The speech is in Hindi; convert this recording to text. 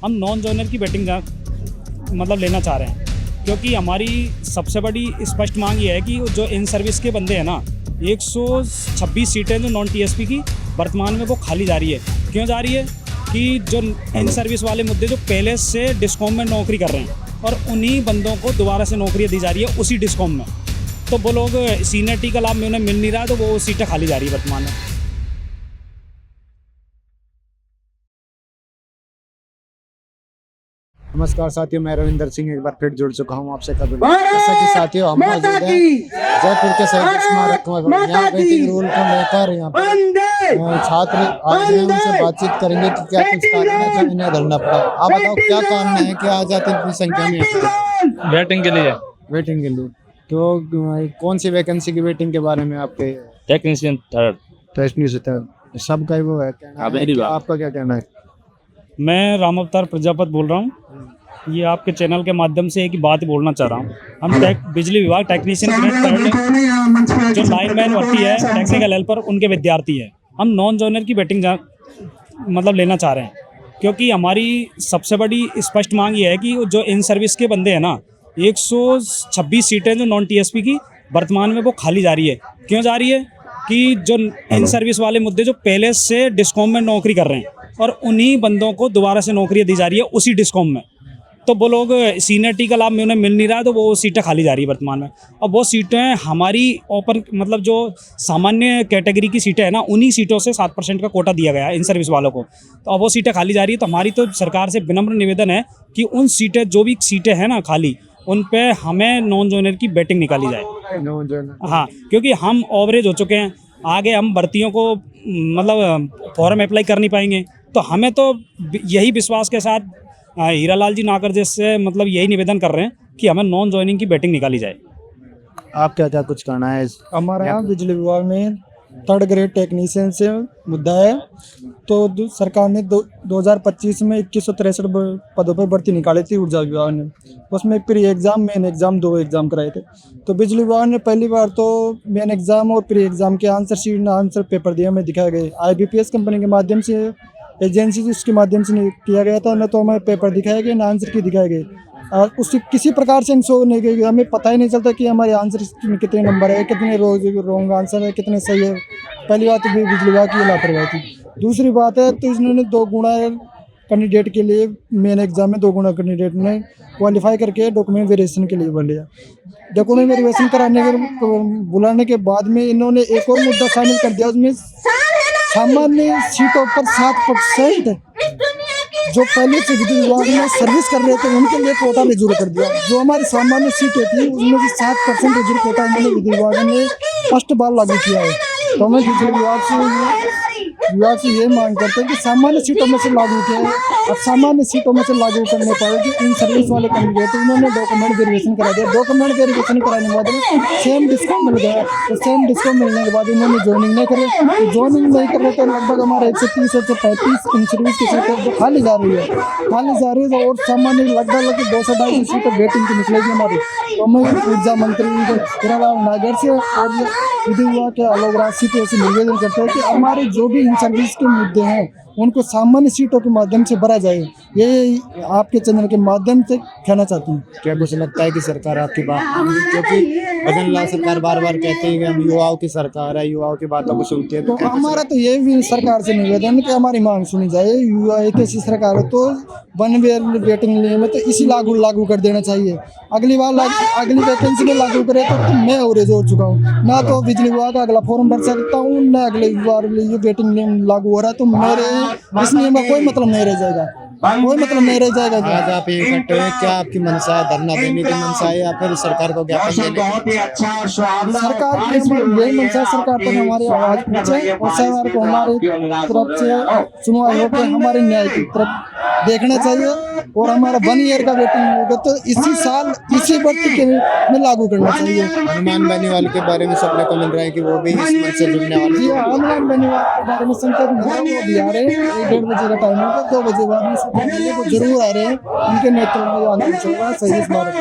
हम नॉन जॉइनर की वेटिंग मतलब लेना चाह रहे हैं, क्योंकि हमारी सबसे बड़ी स्पष्ट मांग ये है कि जो इन सर्विस के बंदे हैं ना, 126 सीटें जो नॉन टीएसपी की वर्तमान में वो खाली जा रही है। क्यों जा रही है कि जो इन सर्विस वाले मुद्दे जो पहले से डिस्कॉम में नौकरी कर रहे हैं और उन्हीं बंदों को दोबारा से नौकरियाँ दी जा रही है उसी डिस्कॉम में, तो वो लोग सीनियरिटी का लाभ में उन्हें मिल नहीं रहा है, तो वो सीटें खाली जा रही है वर्तमान में। नमस्कार साथियों, मैं रविंदर सिंह एक बार फिर जुड़ चुका हूं आपसे कभी। जैसा कि साथियों हम मौजूद हैं जयपुर के शहीद स्मारक में। यहाँ वेटिंग रूल को लेकर यहाँ पर छात्र आए हैं, उनसे बातचीत करेंगे कि क्या कुछ कारण है जो इन्हें धरना पड़ा। आप बताओ क्या कारण है कि आज आते इतनी संख्या में? वेटिंग के लिए। वेटिंग के लिए तो कौन सी वैकेंसी की वेटिंग के बारे में आपके? Technician third. टेक्नीशियन सबका ही वो है, आपका क्या कहना है? मैं राम अवतार प्रजापत बोल रहा हूँ। ये आपके चैनल के माध्यम से एक ही बात बोलना चाह रहा हूँ। हम बिजली विभाग टेक्नीशियन जो लाइनमैन भर्ती है, टेक्निकल हेल्पर, उनके विद्यार्थी है। हम नॉन जॉइनर की वेटिंग मतलब लेना चाह रहे हैं, क्योंकि हमारी सबसे बड़ी स्पष्ट मांग ये है कि जो इन सर्विस के बंदे हैं ना, 126 सीटें जो नॉन टीएसपी की वर्तमान में वो खाली जा रही है। क्यों जा रही है कि जो इन सर्विस वाले मुद्दे जो पहले से डिस्कॉम में नौकरी कर रहे हैं और उन्हीं बंदों को दोबारा से नौकरियाँ दी जा रही है उसी डिस्कॉम में, तो वो लोग सीनियरिटी का लाभ में उन्हें मिल नहीं रहा है, तो वो सीटें खाली जा रही है वर्तमान में। और वो सीटें हमारी ओपन मतलब जो सामान्य कैटेगरी की सीटें हैं ना, उन्हीं सीटों से 7% का कोटा दिया गया है इन सर्विस वालों को। तो अब वो सीटें खाली जा रही है, तो हमारी तो सरकार से विनम्र निवेदन है कि उन सीटें, जो भी सीटें हैं ना खाली, उन पे हमें नॉन जॉइनर की वेटिंग निकाली जाए। नॉन जॉइनर, हाँ, क्योंकि हम ओवरेज हो चुके हैं, आगे हम भर्तियों को मतलब फॉर्म अप्लाई कर नहीं पाएंगे। तो हमें तो यही विश्वास के साथ हीरालाल जी नागर जैसे मतलब यही निवेदन कर रहे हैं कि हमें नॉन ज्वाइनिंग की वेटिंग निकाली जाए। आप क्या क्या कुछ करना है? हमारे यहाँ बिजली विभाग में 3rd ग्रेड टेक्नीशियन से मुद्दा है। तो सरकार ने 2025 में 2163 पदों पर भर्ती निकाली थी ऊर्जा विभाग ने। उसमें pre exam, main exam 2 exam कराए थे। तो बिजली विभाग ने पहली बार तो मेन एग्ज़ाम और प्री एग्ज़ाम के आंसर शीट, आंसर पेपर दिए हमें दिखाए गए। IBPS कंपनी के माध्यम से, एजेंसी उसके माध्यम से नहीं किया गया था, न तो हमें पेपर दिखाए गए, न आंसर की दिखाए गए। और उससे किसी प्रकार से शो नहीं गई, हमें पता ही नहीं चलता कि हमारे आंसर में कितने नंबर है, कितने रॉन्ग आंसर है, कितने सही है। पहली बात तो बिजली विभाग की लापरवाही थी। दूसरी बात है तो इन्होंने 2 गुना कैंडिडेट के लिए मेन एग्जाम में 2 गुना कैंडिडेट ने क्वालिफाई करके डॉक्यूमेंट वेरिफिकेशन के लिए बन लिया। डॉक्यूमेंट वेरिफिकेशन कराने के बुलाने के बाद में इन्होंने एक और मुद्दा शामिल कर दिया। उसमें सामान्य सीटों पर 7% जो पहले से बिजली विभाग में सर्विस कर रहे थे उनके लिए कोटा रिजर्व कर दिया। जो हमारी सामान्य सीटें थी उसमें से 7% रिजर्व कोटा इन्होंने बिजली विभाग ने फर्स्ट बार लागू किया है। तो हमें बिजली विभाग से ये मांग करते हैं कि सामान्य सीटों में से लागू किया है। अब सामान्य सीटों में से लागू करने पर कि इन सर्विस वाले कैंडिडेट उन्होंने डॉक्यूमेंट वेरिफिकेशन करा दिया। डॉक्यूमेंट वेरिफिकेशन कराने के बाद सेम डिस्काउंट मिल गया। तो सेम डिस्काउंट मिलने के बाद इन्होंने ज्वाइनिंग नहीं करे। तो ज्वाइनिंग नहीं कर रहे तो लगभग हमारे 130 से 35 इन सर्विस की सीटें जो खाली जा रही है और सामान्य लगभग 200-250 सीटें वेटिंग की निकलेगी हमारी। तो हमें ऊर्जा मंत्री हीरालाल नागर से और विधि विभाग के अलोकराज से निवेदन करते हैं कि हमारे जो भी इन सर्विस के मुद्दे हैं उनको सामान्य सीटों के माध्यम से भरा जाए। ये आपके चैनल के माध्यम से कहना चाहती हूँ। क्या कुछ लगता है कि सरकार आपकी बात, क्योंकि भजनलाल सरकार बार बार कहते हैं कि हम युवाओं की सरकार है, युवाओं की बातों को सुनते हैं, तो हमारा तो ये भी सरकार से निवेदन कि हमारी मांग सुनी जाए। युवा एक ऐसी सरकार है तो वन वे वेटिंग लिए में तो इसी लागू कर देना चाहिए। अगली अगली वैकेंसी में लागू करे तो मैं ओवरेज हो चुका हूँ, ना तो बिजली विभाग का अगला फॉर्म भर सकता हूँ, ना अगले बार ये वेटिंग नियम लागू हो रहा है। तो मेरे इस नियम का कोई मतलब नहीं रह जाएगा, कोई मतलब नहीं रह जाएगा। आज आप इकट्ठे हुए, क्या आपकी मंशा है? धरना देने की मंशा है या फिर सरकार को ज्ञापन देने? सरकार यही मंशा, सरकार तक हमारी आवाज पहुंचे और सरकार को हमारी तरफ से सुनवाई हो के हमारे न्याय की तरफ देखना चाहिए। और हमारा 1 ईयर का वेटिंग होगा तो इसी साल इसी भर्ती के में लागू करना चाहिए। हनुमान बेनीवाल के बारे में सुनने को मिल रहा है कि वो भी इस मंच से जुड़ने वाले। जी, हनुमान बेनीवाल के बारे में संकेत मिला, वो भी आ रहे हैं। 1-1.5 बजे का टाइम होगा, 2 बजे बाद में वो जरूर आ रहे हैं। उनके नेतृत्व में आंदोलन चल रहा है शहीद स्मारक।